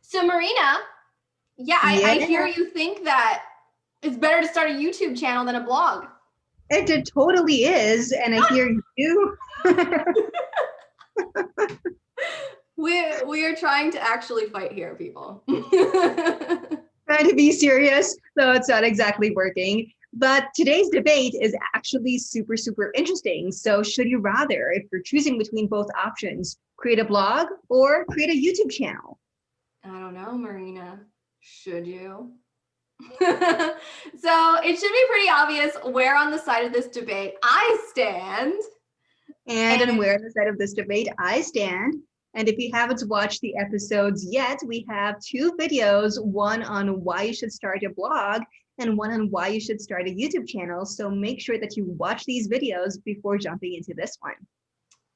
So Marina, yeah, Yeah, I hear you think that it's better to start a YouTube channel than a blog. it totally is. And I hear you We are trying to actually fight here, people. trying to be serious, though it's not exactly working. But today's debate is actually super, super interesting. So, should you rather, if you're choosing between both options, create a blog or create a YouTube channel? I don't know, Marina. Should you? So it should be pretty obvious where on the side of this debate I stand. And on where on the side of this debate I stand. And if you haven't watched the episodes yet, we have two videos, one on why you should start a blog and one on why you should start a YouTube channel. So make sure that you watch these videos before jumping into this one.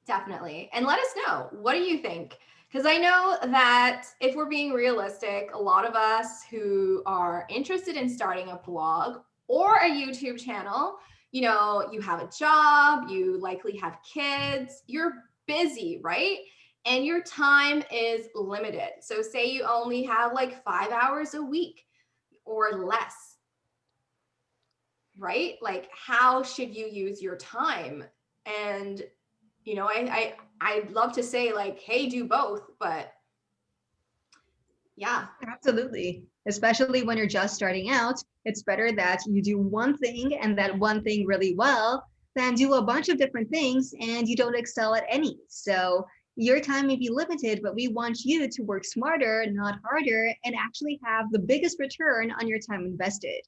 Definitely. And let us know, what do you think? Because I know that if we're being realistic, a lot of us who are interested in starting a blog or a YouTube channel, you have a job, you likely have kids, you're busy, right? And your time is limited. So, say you only have like 5 hours a week or less, right? Like, how should you use your time? And I'd love to say like, hey, do both, but yeah. Absolutely. Especially when you're just starting out, it's better that you do one thing and that one thing really well than do a bunch of different things and you don't excel at any. So your time may be limited, but we want you to work smarter, not harder, and actually have the biggest return on your time invested.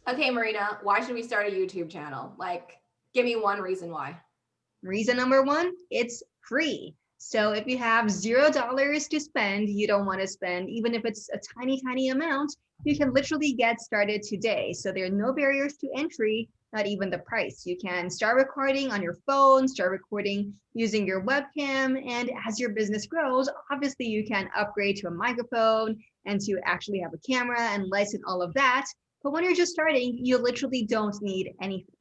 Okay, Marina, why should we start a YouTube channel? Like, give me one reason why. Reason number one, it's free. So if you have $0 to spend, you don't want to spend, even if it's a tiny, tiny amount, you can literally get started today. So there are no barriers to entry, not even the price. You can start recording on your phone, start recording using your webcam. And as your business grows, obviously you can upgrade to a microphone and to actually have a camera and lights and all of that. But when you're just starting, you literally don't need anything.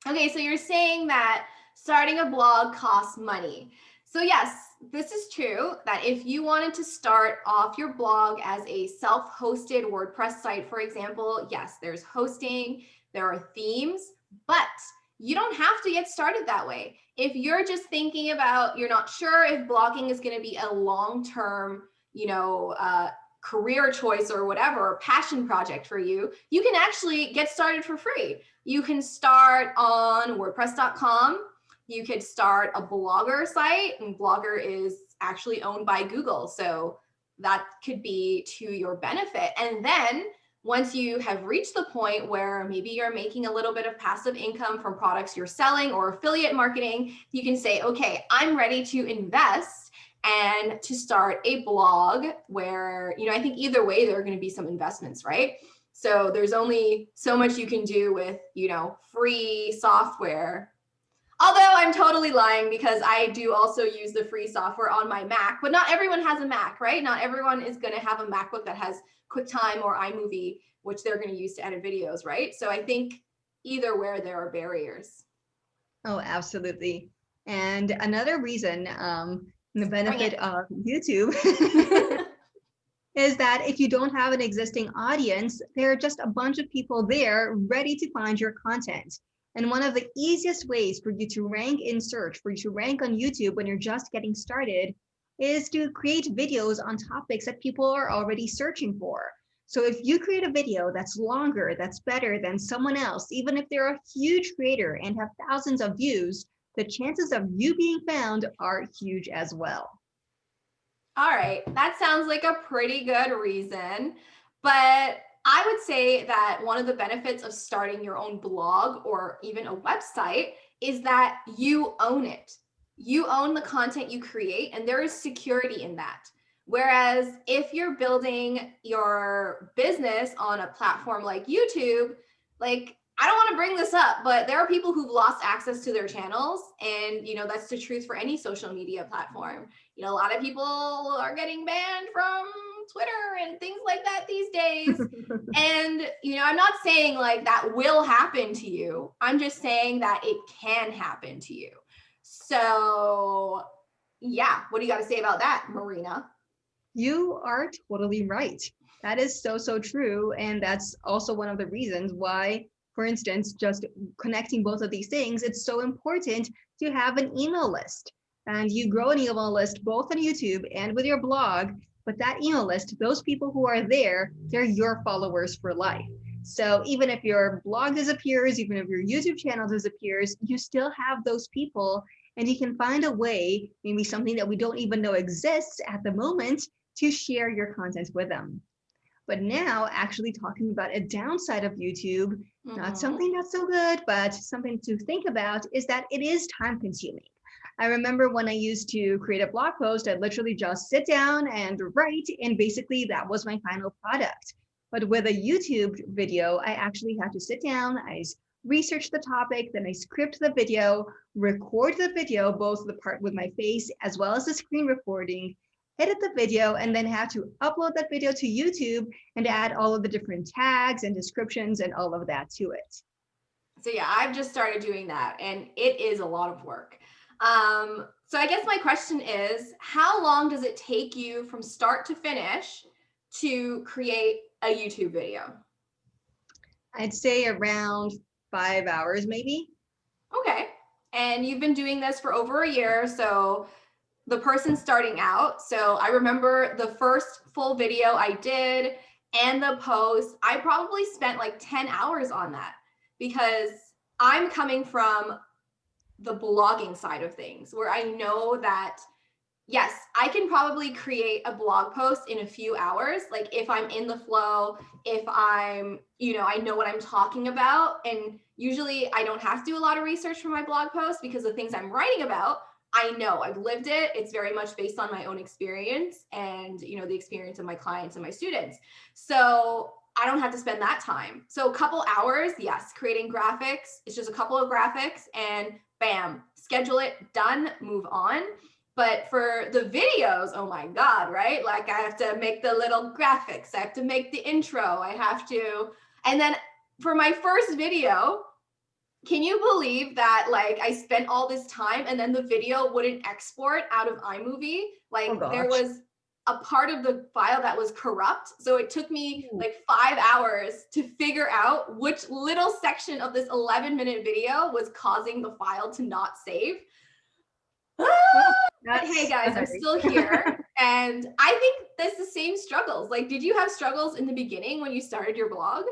Okay, so you're saying that starting a blog costs money. So, yes, this is true that if you wanted to start off your blog as a self hosted WordPress site, for example, yes, there's hosting, there are themes, but you don't have to get started that way. If you're just thinking about, you're not sure if blogging is going to be a long term, career choice or whatever, passion project for you, you can actually get started for free. You can start on WordPress.com. You could start a Blogger site, and Blogger is actually owned by Google. So that could be to your benefit. And then once you have reached the point where maybe you're making a little bit of passive income from products you're selling or affiliate marketing, you can say, okay, I'm ready to invest and to start a blog where, I think either way, there are going to be some investments, right? So there's only so much you can do with, free software. Although I'm totally lying because I do also use the free software on my Mac, but not everyone has a Mac, right? Not everyone is going to have a MacBook that has QuickTime or iMovie, which they're going to use to edit videos, right? So I think either where there are barriers. Oh, absolutely. And another reason, the Bring benefit it. of YouTube is that if you don't have an existing audience, there are just a bunch of people there ready to find your content. And one of the easiest ways for you to rank in search, for you to rank on YouTube when you're just getting started, is to create videos on topics that people are already searching for. So if you create a video that's longer, that's better than someone else, even if they're a huge creator and have thousands of views, the chances of you being found are huge as well. All right, that sounds like a pretty good reason. But I would say that one of the benefits of starting your own blog or even a website is that you own it. You own the content you create, and there is security in that. Whereas if you're building your business on a platform like YouTube, like, I don't want to bring this up, but there are people who've lost access to their channels. And, that's the truth for any social media platform. A lot of people are getting banned from Twitter and things like that these days. And, I'm not saying like that will happen to you. I'm just saying that it can happen to you. So, yeah, what do you got to say about that, Marina? You are totally right. That is so, so true. And that's also one of the reasons why, for instance, just connecting both of these things, it's so important to have an email list. And you grow an email list both on YouTube and with your blog. But that email list, those people who are there, they're your followers for life. So even if your blog disappears, even if your YouTube channel disappears, you still have those people, and you can find a way, maybe something that we don't even know exists at the moment, to share your content with them. But now, actually talking about a downside of YouTube, not something that's so good, but something to think about, is that it is time consuming. I remember when I used to create a blog post, I'd literally just sit down and write, and basically that was my final product. But with a YouTube video, I actually had to sit down, I research the topic, then I script the video, record the video, both the part with my face as well as the screen recording, edit the video, and then have to upload that video to YouTube and add all of the different tags and descriptions and all of that to it. So yeah, I've just started doing that, and it is a lot of work. So I guess my question is, how long does it take you from start to finish to create a YouTube video? I'd say around 5 hours, maybe. Okay. And you've been doing this for over a year. So the person starting out, so I remember the first full video I did and the post, I probably spent like 10 hours on that because I'm coming from the blogging side of things where I know that, yes, I can probably create a blog post in a few hours. Like if I'm in the flow, if I'm, I know what I'm talking about. And usually I don't have to do a lot of research for my blog post because the things I'm writing about, I know I've lived it. It's very much based on my own experience and, the experience of my clients and my students. So I don't have to spend that time. So a couple hours, yes, creating graphics. It's just a couple of graphics and bam, schedule it, done, move on. But for the videos, oh my God, right? Like I have to make the little graphics. I have to make the intro. And then for my first video, can you believe that like I spent all this time and then the video wouldn't export out of iMovie? Like there was a part of the file that was corrupt. So it took me like 5 hours to figure out which little section of this 11-minute video was causing the file to not save. But hey guys, I'm still here. And I think that's the same struggles. Like, did you have struggles in the beginning when you started your blog?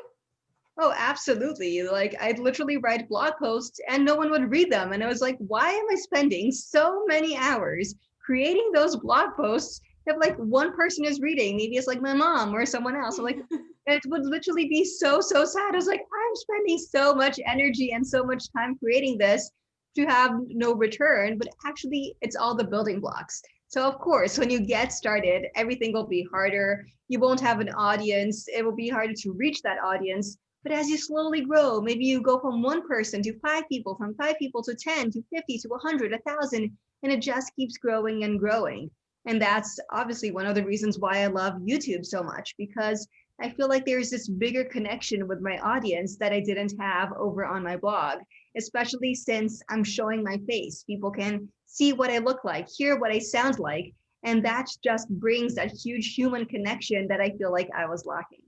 Oh, absolutely. Like I'd literally write blog posts and no one would read them. And I was like, why am I spending so many hours creating those blog posts if like one person is reading? Maybe it's like my mom or someone else. I'm like, it would literally be so, so sad. I was like, I'm spending so much energy and so much time creating this to have no return, but actually it's all the building blocks. So of course, when you get started, everything will be harder. You won't have an audience. It will be harder to reach that audience. But as you slowly grow, maybe you go from one person to 5 people, from 5 people to 10 to 50 to 100, 1,000, and it just keeps growing and growing. And that's obviously one of the reasons why I love YouTube so much, because I feel like there's this bigger connection with my audience that I didn't have over on my blog, especially since I'm showing my face. People can see what I look like, hear what I sound like, and that just brings that huge human connection that I feel like I was lacking.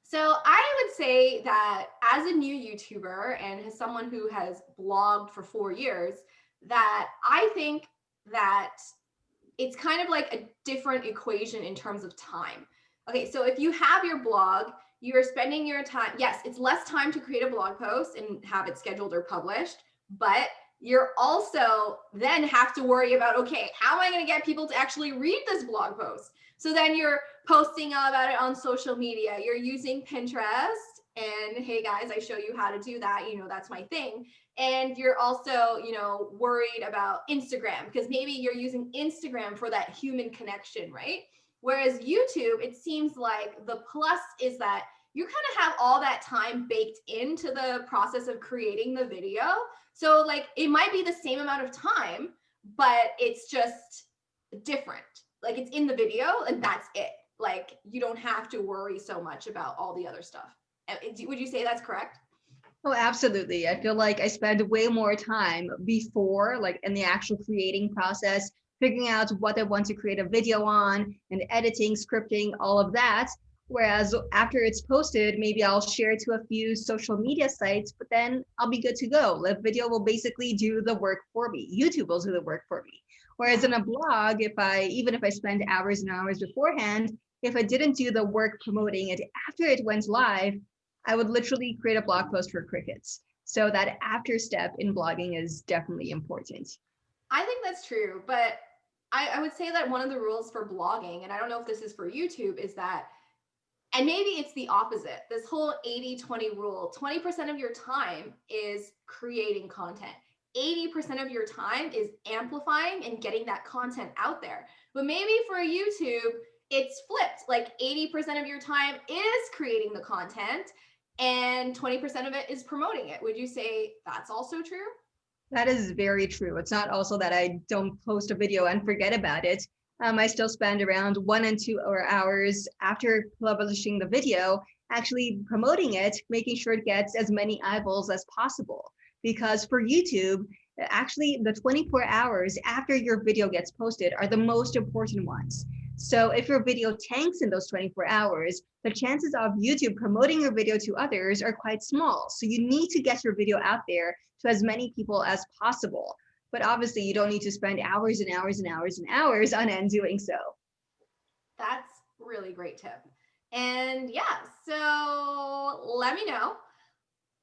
So I would say that as a new YouTuber and as someone who has blogged for 4 years, that I think that it's kind of like a different equation in terms of time. Okay, so if you have your blog, you're spending your time, yes, it's less time to create a blog post and have it scheduled or published, but you're also then have to worry about, okay, how am I going to get people to actually read this blog post? So then you're posting about it on social media, you're using Pinterest, and hey guys, I show you how to do that, that's my thing. And you're also, worried about Instagram because maybe you're using Instagram for that human connection, right? Whereas YouTube, it seems like the plus is that you kind of have all that time baked into the process of creating the video. So like it might be the same amount of time, but it's just different. Like it's in the video and that's it. Like you don't have to worry so much about all the other stuff. Would you say that's correct? Oh, absolutely. I feel like I spend way more time before, like in the actual creating process, figuring out what I want to create a video on and editing, scripting, all of that. Whereas after it's posted, maybe I'll share it to a few social media sites, but then I'll be good to go. The video will basically do the work for me. YouTube will do the work for me. Whereas in a blog, even if I spend hours and hours beforehand, if I didn't do the work promoting it after it went live, I would literally create a blog post for crickets. So that after step in blogging is definitely important. I think that's true, but I would say that one of the rules for blogging, and I don't know if this is for YouTube, is that, and maybe it's the opposite, this whole 80-20 rule, 20% of your time is creating content. 80% of your time is amplifying and getting that content out there. But maybe for YouTube, it's flipped. Like 80% of your time is creating the content and 20% of it is promoting it. Would you say that's also true? That is very true. It's not also that I don't post a video and forget about it. I still spend around 1 and 2 hours after publishing the video, actually promoting it, making sure it gets as many eyeballs as possible. Because for YouTube, actually the 24 hours after your video gets posted are the most important ones. So if your video tanks in those 24 hours, the chances of YouTube promoting your video to others are quite small. So you need to get your video out there to as many people as possible. But obviously you don't need to spend hours and hours and hours and hours on end doing so. That's really great tip. And yeah, so let me know,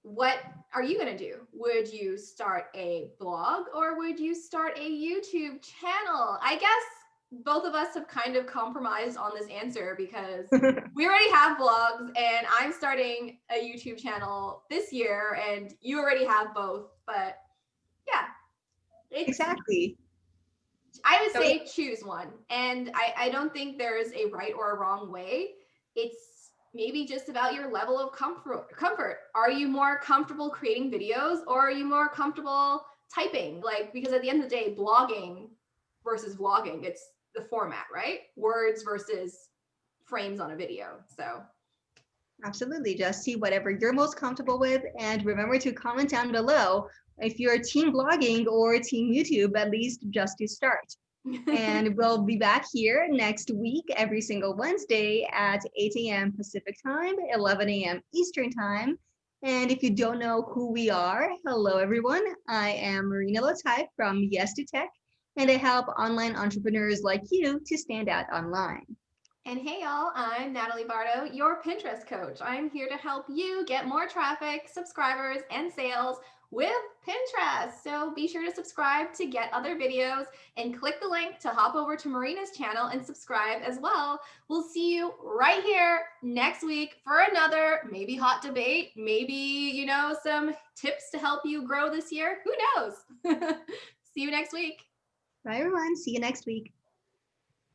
what are you going to do? Would you start a blog or would you start a YouTube channel? I guess both of us have kind of compromised on this answer because we already have blogs and I'm starting a YouTube channel this year and you already have both. But yeah, Exactly. I would say choose one. And I don't think there's a right or a wrong way. It's maybe just about your level of comfort. Are you more comfortable creating videos or are you more comfortable typing? Like, because at the end of the day, blogging versus vlogging, it's the format, right? Words versus frames on a video. So absolutely, just see whatever you're most comfortable with. And remember to comment down below if you're team blogging or team YouTube, at least just to start. And we'll be back here next week, every single Wednesday at 8 a.m. Pacific time, 11 a.m. Eastern time. And if you don't know who we are, hello, everyone. I am Marina Lotai from Yes to Tech, and I help online entrepreneurs like you to stand out online. And hey, y'all, I'm Natalie Bardo, your Pinterest coach. I'm here to help you get more traffic, subscribers, and sales with Pinterest. So be sure to subscribe to get other videos and click the link to hop over to Marina's channel and subscribe as well. We'll see you right here next week for another maybe hot debate, maybe, some tips to help you grow this year. Who knows? See you next week. Bye, everyone. See you next week.